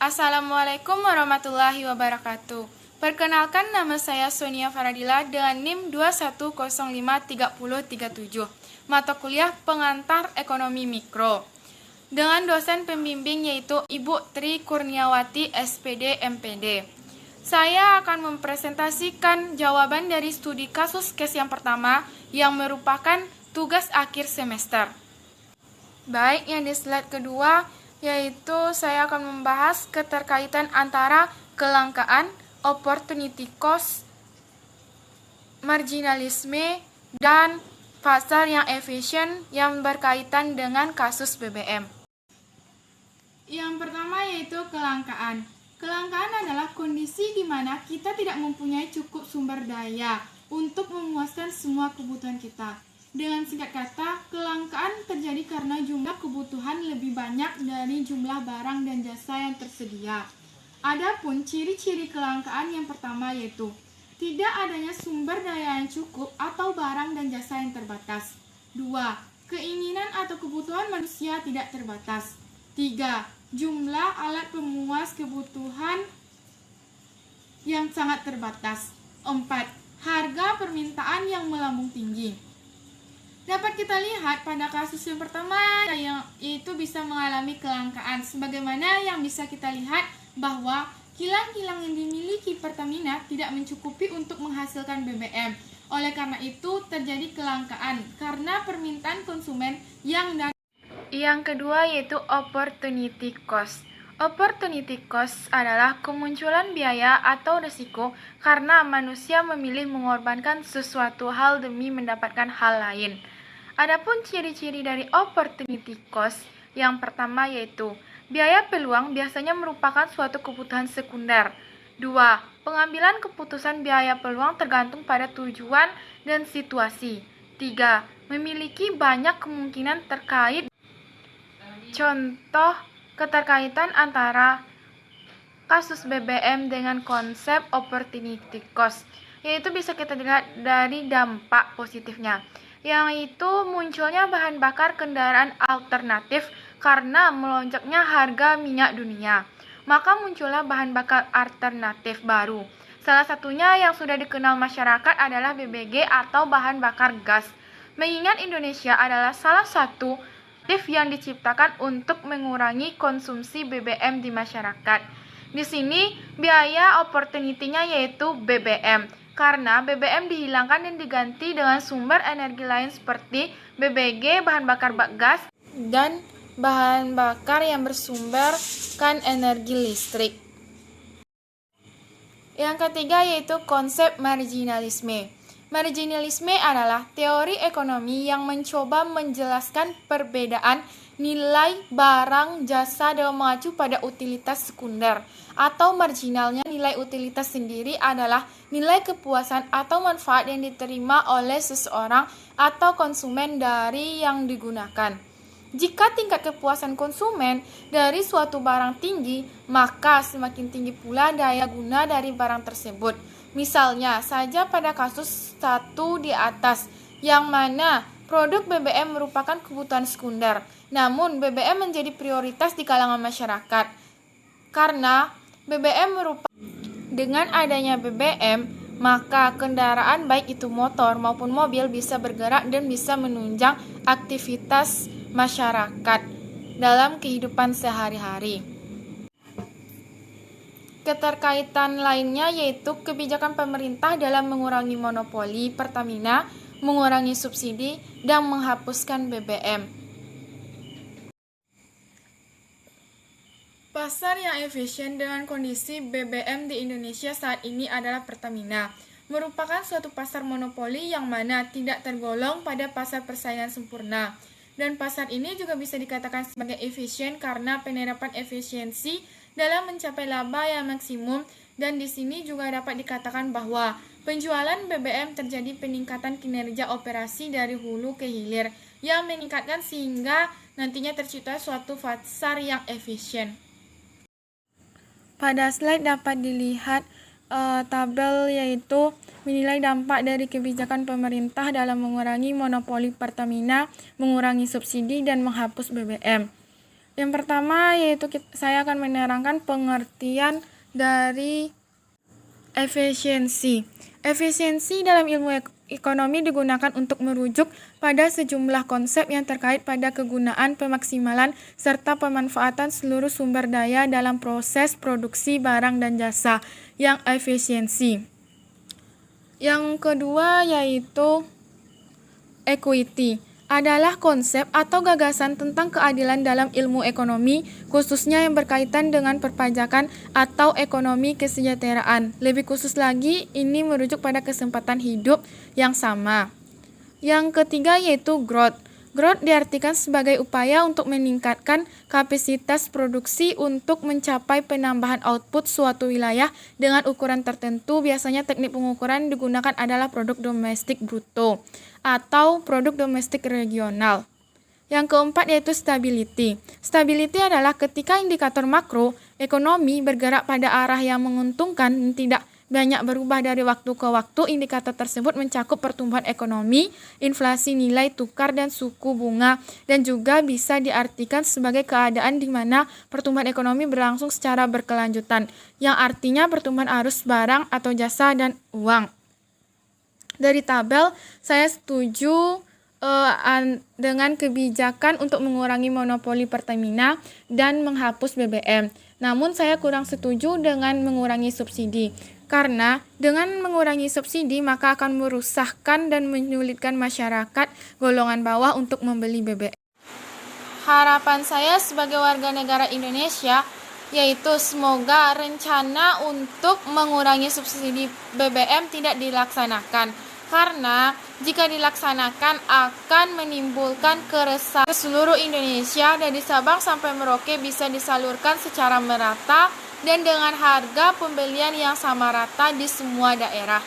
Assalamualaikum warahmatullahi wabarakatuh. Perkenalkan, nama saya Sonia Faradila dengan NIM 21053037, mata kuliah pengantar ekonomi mikro, dengan dosen pembimbing yaitu Ibu Tri Kurniawati SPD MPD. Saya akan mempresentasikan jawaban dari studi kasus case yang pertama yang merupakan tugas akhir semester. Baik, yang di slide kedua yaitu saya akan membahas keterkaitan antara kelangkaan, opportunity cost, marginalisme, dan pasar yang efisien yang berkaitan dengan kasus BBM. Yang pertama yaitu kelangkaan. Kelangkaan adalah kondisi di mana kita tidak mempunyai cukup sumber daya untuk memuaskan semua kebutuhan kita. Dengan singkat kata, kelangkaan terjadi karena jumlah kebutuhan lebih banyak dari jumlah barang dan jasa yang tersedia. Adapun ciri-ciri kelangkaan yang pertama yaitu tidak adanya sumber daya yang cukup atau barang dan jasa yang terbatas. 2. Keinginan atau kebutuhan manusia tidak terbatas. 3. Jumlah alat pemuas kebutuhan yang sangat terbatas. 4. Harga permintaan yang melambung tinggi. Dapat kita lihat pada kasus yang pertama yaitu bisa mengalami kelangkaan, sebagaimana yang bisa kita lihat bahwa kilang-kilang yang dimiliki Pertamina tidak mencukupi untuk menghasilkan BBM. Oleh karena itu terjadi kelangkaan karena permintaan konsumen yang dari. Yang kedua yaitu opportunity cost. Opportunity cost adalah kemunculan biaya atau risiko karena manusia memilih mengorbankan sesuatu hal demi mendapatkan hal lain. Adapun ciri-ciri dari opportunity cost, yang pertama yaitu biaya peluang biasanya merupakan suatu kebutuhan sekunder. 2. Pengambilan keputusan biaya peluang tergantung pada tujuan dan situasi. 3. Memiliki banyak kemungkinan terkait. Contoh keterkaitan antara kasus BBM dengan konsep opportunity cost, yaitu bisa kita lihat dari dampak positifnya, yaitu munculnya bahan bakar kendaraan alternatif karena melonjaknya harga minyak dunia. Maka muncullah bahan bakar alternatif baru. Salah satunya yang sudah dikenal masyarakat adalah BBG atau bahan bakar gas. Mengingat Indonesia adalah salah satu alternatif yang diciptakan untuk mengurangi konsumsi BBM di masyarakat. Di sini biaya opportunity-nya yaitu BBM. Karena BBM dihilangkan dan diganti dengan sumber energi lain seperti BBG, bahan bakar gas, dan bahan bakar yang bersumberkan energi listrik. Yang ketiga yaitu konsep marginalisme. Marginalisme adalah teori ekonomi yang mencoba menjelaskan perbedaan nilai barang jasa dengan mengacu pada utilitas sekunder, atau marginalnya nilai utilitas sendiri adalah nilai kepuasan atau manfaat yang diterima oleh seseorang atau konsumen dari yang digunakan. Jika tingkat kepuasan konsumen dari suatu barang tinggi, maka semakin tinggi pula daya guna dari barang tersebut. Misalnya saja pada kasus 1 di atas, yang mana produk BBM merupakan kebutuhan sekunder, namun BBM menjadi prioritas di kalangan masyarakat. Karena BBM dengan adanya BBM, maka kendaraan baik itu motor maupun mobil bisa bergerak dan bisa menunjang aktivitas masyarakat dalam kehidupan sehari-hari. Keterkaitan lainnya yaitu kebijakan pemerintah dalam mengurangi monopoli Pertamina, mengurangi subsidi, dan menghapuskan BBM. Pasar yang efisien dengan kondisi BBM di Indonesia saat ini adalah Pertamina. Merupakan suatu pasar monopoli yang mana tidak tergolong pada pasar persaingan sempurna. Dan pasar ini juga bisa dikatakan sebagai efisien karena penerapan efisiensi dalam mencapai laba yang maksimum, dan di sini juga dapat dikatakan bahwa penjualan BBM terjadi peningkatan kinerja operasi dari hulu ke hilir yang meningkatkan sehingga nantinya tercipta suatu pasar yang efisien. Pada slide dapat dilihat tabel yaitu menilai dampak dari kebijakan pemerintah dalam mengurangi monopoli Pertamina, mengurangi subsidi, dan menghapus BBM. Yang pertama yaitu saya akan menerangkan pengertian dari efisiensi. Efisiensi dalam ilmu ekonomi digunakan untuk merujuk pada sejumlah konsep yang terkait pada kegunaan, pemaksimalan, serta pemanfaatan seluruh sumber daya dalam proses produksi barang dan jasa yang efisiensi. Yang kedua yaitu equity. Adalah konsep atau gagasan tentang keadilan dalam ilmu ekonomi, khususnya yang berkaitan dengan perpajakan atau ekonomi kesejahteraan. Lebih khusus lagi, ini merujuk pada kesempatan hidup yang sama. Yang ketiga yaitu growth. Growth diartikan sebagai upaya untuk meningkatkan kapasitas produksi untuk mencapai penambahan output suatu wilayah dengan ukuran tertentu. Biasanya teknik pengukuran digunakan adalah produk domestik bruto atau produk domestik regional. Yang keempat yaitu stability. Stability adalah ketika indikator makro ekonomi bergerak pada arah yang menguntungkan dan tidak banyak berubah dari waktu ke waktu. Indikator tersebut mencakup pertumbuhan ekonomi, inflasi, nilai tukar, dan suku bunga, dan juga bisa diartikan sebagai keadaan di mana pertumbuhan ekonomi berlangsung secara berkelanjutan, yang artinya pertumbuhan arus barang atau jasa dan uang. Dari tabel, saya setuju dengan kebijakan untuk mengurangi monopoli Pertamina dan menghapus BBM. Namun saya kurang setuju dengan mengurangi subsidi. Karena dengan mengurangi subsidi maka akan merusakkan dan menyulitkan masyarakat golongan bawah untuk membeli BBM. Harapan saya sebagai warga negara Indonesia yaitu semoga rencana untuk mengurangi subsidi BBM tidak dilaksanakan. Karena jika dilaksanakan akan menimbulkan keresahan ke seluruh Indonesia, dari Sabang sampai Merauke bisa disalurkan secara merata dan dengan harga pembelian yang sama rata di semua daerah.